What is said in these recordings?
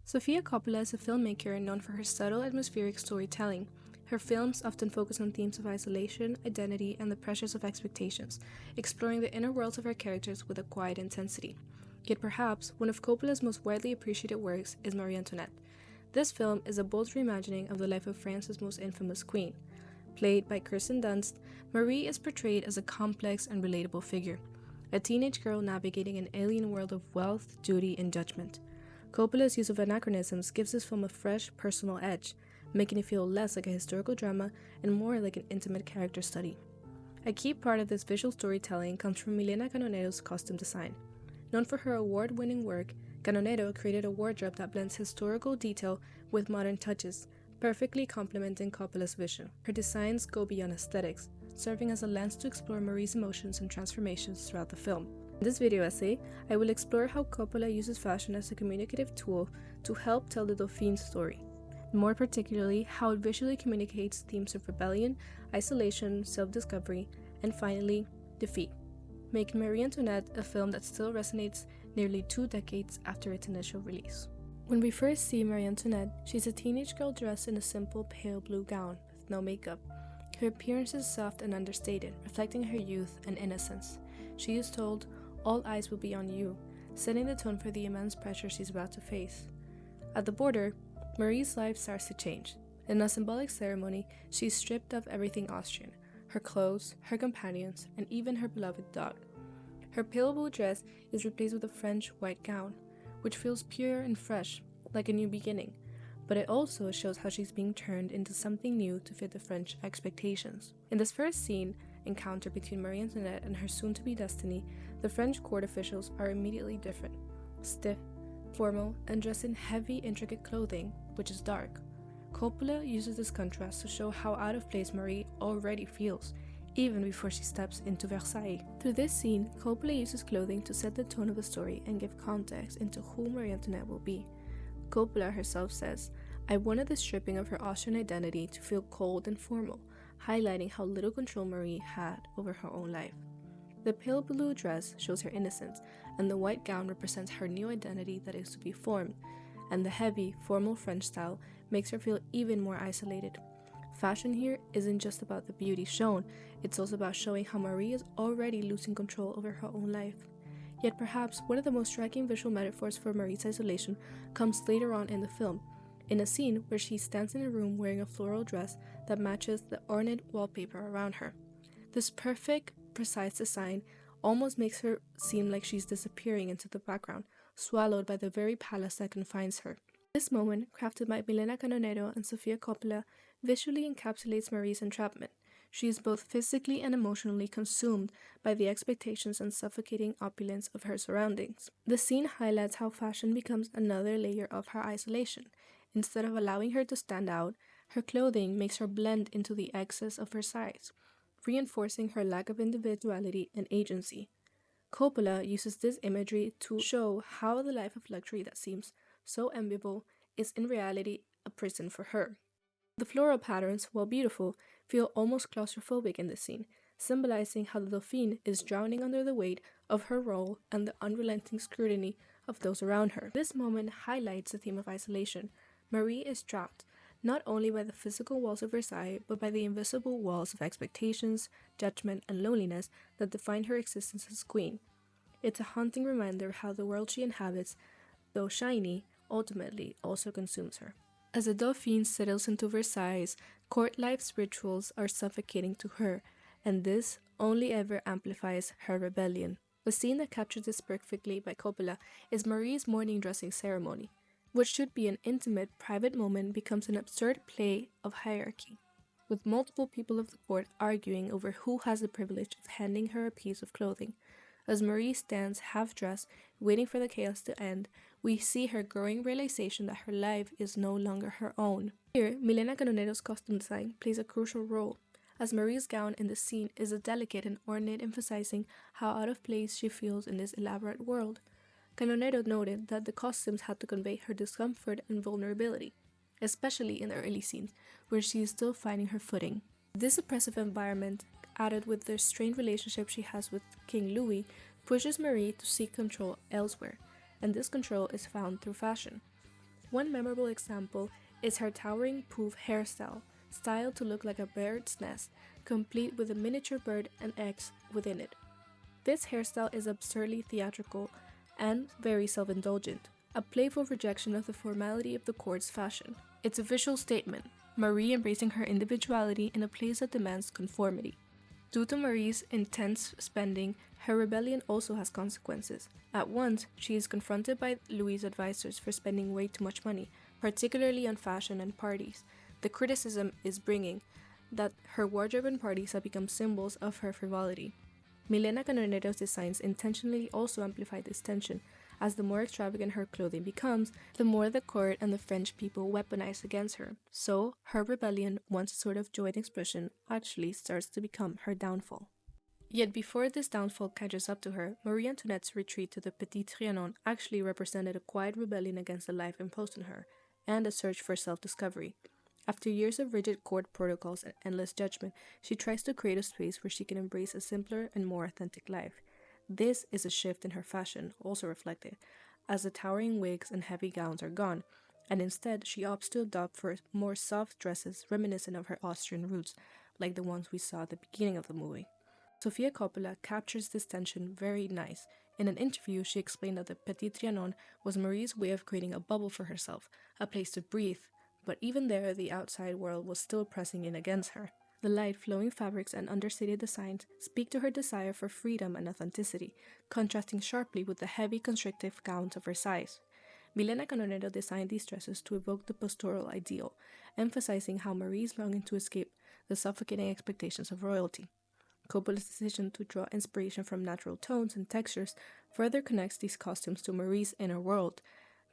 Sofia Coppola is a filmmaker known for her subtle atmospheric storytelling. Her films often focus on themes of isolation, identity, and the pressures of expectations, exploring the inner worlds of her characters with a quiet intensity. Yet perhaps one of Coppola's most widely appreciated works is Marie Antoinette. This film is a bold reimagining of the life of France's most infamous queen. Played by Kirsten Dunst, Marie is portrayed as a complex and relatable figure, a teenage girl navigating an alien world of wealth, duty, and judgment. Coppola's use of anachronisms gives this film a fresh, personal edge, making it feel less like a historical drama and more like an intimate character study. A key part of this visual storytelling comes from Milena Canoneto's costume design. Known for her award-winning work, Canoneto created a wardrobe that blends historical detail with modern touches, perfectly complementing Coppola's vision. Her designs go beyond aesthetics, serving as a lens to explore Marie's emotions and transformations throughout the film. In this video essay, I will explore how Coppola uses fashion as a communicative tool to help tell the Dauphine's story. More particularly, how it visually communicates themes of rebellion, isolation, self-discovery, and finally, defeat, making Marie Antoinette a film that still resonates nearly 2 decades after its initial release. When we first see Marie Antoinette, she's a teenage girl dressed in a simple pale blue gown with no makeup. Her appearance is soft and understated, reflecting her youth and innocence. She is told, "All eyes will be on you," setting the tone for the immense pressure she's about to face. At the border, Marie's life starts to change. In a symbolic ceremony, she's stripped of everything Austrian, her clothes, her companions, and even her beloved dog. Her pale blue dress is replaced with a French white gown, which feels pure and fresh, like a new beginning, but it also shows how she's being turned into something new to fit the French expectations. In this first scene, encounter between Marie Antoinette and her soon-to-be destiny, the French court officials are immediately different, stiff, formal, and dressed in heavy, intricate clothing, which is dark. Coppola uses this contrast to show how out of place Marie already feels, even before she steps into Versailles. Through this scene, Coppola uses clothing to set the tone of the story and give context into who Marie Antoinette will be. Coppola herself says, "I wanted the stripping of her Austrian identity to feel cold and formal, highlighting how little control Marie had over her own life." The pale blue dress shows her innocence, and the white gown represents her new identity that is to be formed, and the heavy, formal French style makes her feel even more isolated. Fashion here isn't just about the beauty shown, it's also about showing how Marie is already losing control over her own life. Yet perhaps one of the most striking visual metaphors for Marie's isolation comes later on in the film, in a scene where she stands in a room wearing a floral dress that matches the ornate wallpaper around her. This perfect, precise design almost makes her seem like she's disappearing into the background, swallowed by the very palace that confines her. This moment, crafted by Milena Canoneto and Sofia Coppola, visually encapsulates Marie's entrapment. She is both physically and emotionally consumed by the expectations and suffocating opulence of her surroundings. The scene highlights how fashion becomes another layer of her isolation. Instead of allowing her to stand out, her clothing makes her blend into the excess of her size, reinforcing her lack of individuality and agency. Coppola uses this imagery to show how the life of luxury that seems so enviable is in reality a prison for her. The floral patterns, while beautiful, feel almost claustrophobic in this scene, symbolizing how the Dauphine is drowning under the weight of her role and the unrelenting scrutiny of those around her. This moment highlights the theme of isolation. Marie is trapped, not only by the physical walls of Versailles, but by the invisible walls of expectations, judgment, and loneliness that define her existence as queen. It's a haunting reminder of how the world she inhabits, though shiny, ultimately also consumes her. As the Dauphine settles into Versailles, court life's rituals are suffocating to her, and this only ever amplifies her rebellion. The scene that captures this perfectly by Coppola is Marie's morning dressing ceremony. What should be an intimate, private moment becomes an absurd play of hierarchy, with multiple people of the court arguing over who has the privilege of handing her a piece of clothing. As Marie stands half-dressed, waiting for the chaos to end, we see her growing realization that her life is no longer her own. Here, Milena Canoneto's costume design plays a crucial role, as Marie's gown in the scene is a delicate and ornate, emphasizing how out of place she feels in this elaborate world. Canoneto noted that the costumes had to convey her discomfort and vulnerability, especially in the early scenes, where she is still finding her footing. This oppressive environment, added with the strained relationship she has with King Louis, pushes Marie to seek control elsewhere, and this control is found through fashion. One memorable example is her towering poof hairstyle, styled to look like a bird's nest, complete with a miniature bird and eggs within it. This hairstyle is absurdly theatrical and very self-indulgent, a playful rejection of the formality of the court's fashion. It's a visual statement, Marie embracing her individuality in a place that demands conformity. Due to Marie's intense spending, her rebellion also has consequences. At once, she is confronted by Louis' advisors for spending way too much money, particularly on fashion and parties. The criticism is bringing that her wardrobe and parties have become symbols of her frivolity. Milena Canonero's designs intentionally also amplify this tension, as the more extravagant her clothing becomes, the more the court and the French people weaponize against her. So, her rebellion, once a sort of joy and expression, actually starts to become her downfall. Yet before this downfall catches up to her, Marie Antoinette's retreat to the Petit Trianon actually represented a quiet rebellion against the life imposed on her, and a search for self-discovery. After years of rigid court protocols and endless judgment, she tries to create a space where she can embrace a simpler and more authentic life. This is a shift in her fashion, also reflected, as the towering wigs and heavy gowns are gone, and instead she opts to adopt for more soft dresses reminiscent of her Austrian roots, like the ones we saw at the beginning of the movie. Sofia Coppola captures this tension very nice. In an interview, she explained that the Petit Trianon was Marie's way of creating a bubble for herself, a place to breathe, but even there the outside world was still pressing in against her. The light, flowing fabrics and understated designs speak to her desire for freedom and authenticity, contrasting sharply with the heavy, constrictive gowns of Versailles. Milena Canonero designed these dresses to evoke the pastoral ideal, emphasizing how Marie's longing to escape the suffocating expectations of royalty. Coppola's decision to draw inspiration from natural tones and textures further connects these costumes to Marie's inner world.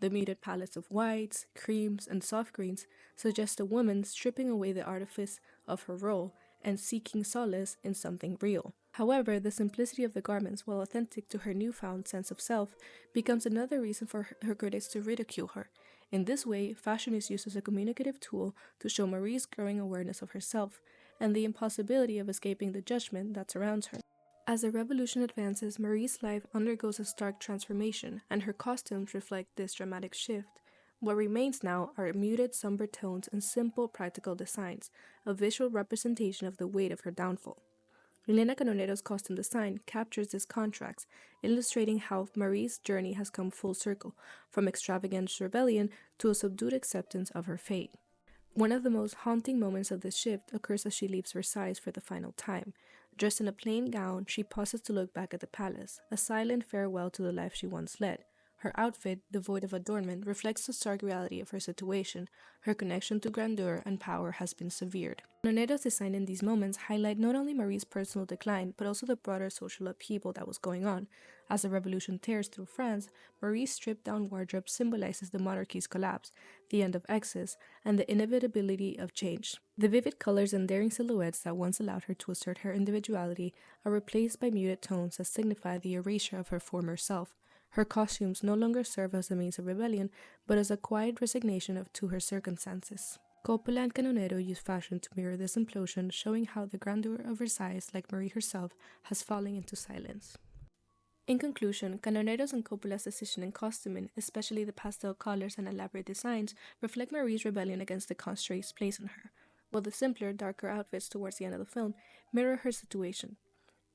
The muted palettes of whites, creams, and soft greens suggest a woman stripping away the artifice of her role and seeking solace in something real. However, the simplicity of the garments, while authentic to her newfound sense of self, becomes another reason for her critics to ridicule her. In this way, fashion is used as a communicative tool to show Marie's growing awareness of herself and the impossibility of escaping the judgment that surrounds her. As the revolution advances, Marie's life undergoes a stark transformation, and her costumes reflect this dramatic shift. What remains now are muted, somber tones and simple, practical designs, a visual representation of the weight of her downfall. Milena Canonero's costume design captures this contrast, illustrating how Marie's journey has come full circle, from extravagant rebellion to a subdued acceptance of her fate. One of the most haunting moments of this shift occurs as she leaves Versailles for the final time. Dressed in a plain gown, she pauses to look back at the palace, a silent farewell to the life she once led. Her outfit, devoid of adornment, reflects the stark reality of her situation. Her connection to grandeur and power has been severed. Nonero's design in these moments highlight not only Marie's personal decline, but also the broader social upheaval that was going on. As the revolution tears through France, Marie's stripped-down wardrobe symbolizes the monarchy's collapse, the end of excess, and the inevitability of change. The vivid colors and daring silhouettes that once allowed her to assert her individuality are replaced by muted tones that signify the erasure of her former self. Her costumes no longer serve as a means of rebellion, but as a quiet resignation to her circumstances. Coppola and Canonero use fashion to mirror this implosion, showing how the grandeur of Versailles, like Marie herself, has fallen into silence. In conclusion, Canonero's and Coppola's decision in costuming, especially the pastel colors and elaborate designs, reflect Marie's rebellion against the constraints placed on her, while the simpler, darker outfits towards the end of the film mirror her situation.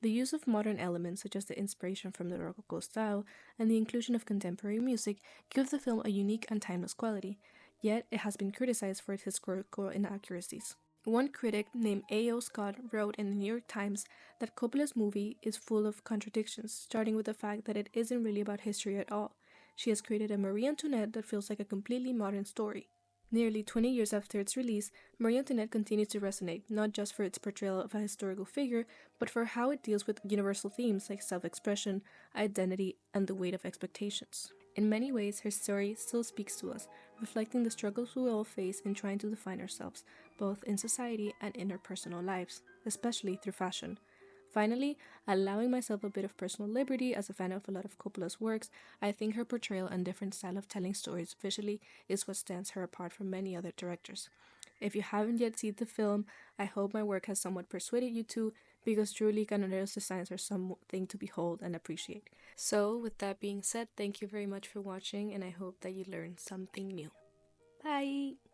The use of modern elements, such as the inspiration from the Rococo style and the inclusion of contemporary music, give the film a unique and timeless quality, yet it has been criticized for its historical inaccuracies. One critic named A.O. Scott wrote in the New York Times that Coppola's movie is full of contradictions, starting with the fact that it isn't really about history at all. She has created a Marie Antoinette that feels like a completely modern story. Nearly 20 years after its release, Marie Antoinette continues to resonate, not just for its portrayal of a historical figure, but for how it deals with universal themes like self-expression, identity, and the weight of expectations. In many ways, her story still speaks to us, reflecting the struggles we all face in trying to define ourselves, both in society and in our personal lives, especially through fashion. Finally, allowing myself a bit of personal liberty as a fan of a lot of Coppola's works, I think her portrayal and different style of telling stories visually is what stands her apart from many other directors. If you haven't yet seen the film, I hope my work has somewhat persuaded you to because truly Canonero's designs are something to behold and appreciate. So, with that being said, thank you very much for watching, and I hope that you learned something new. Bye!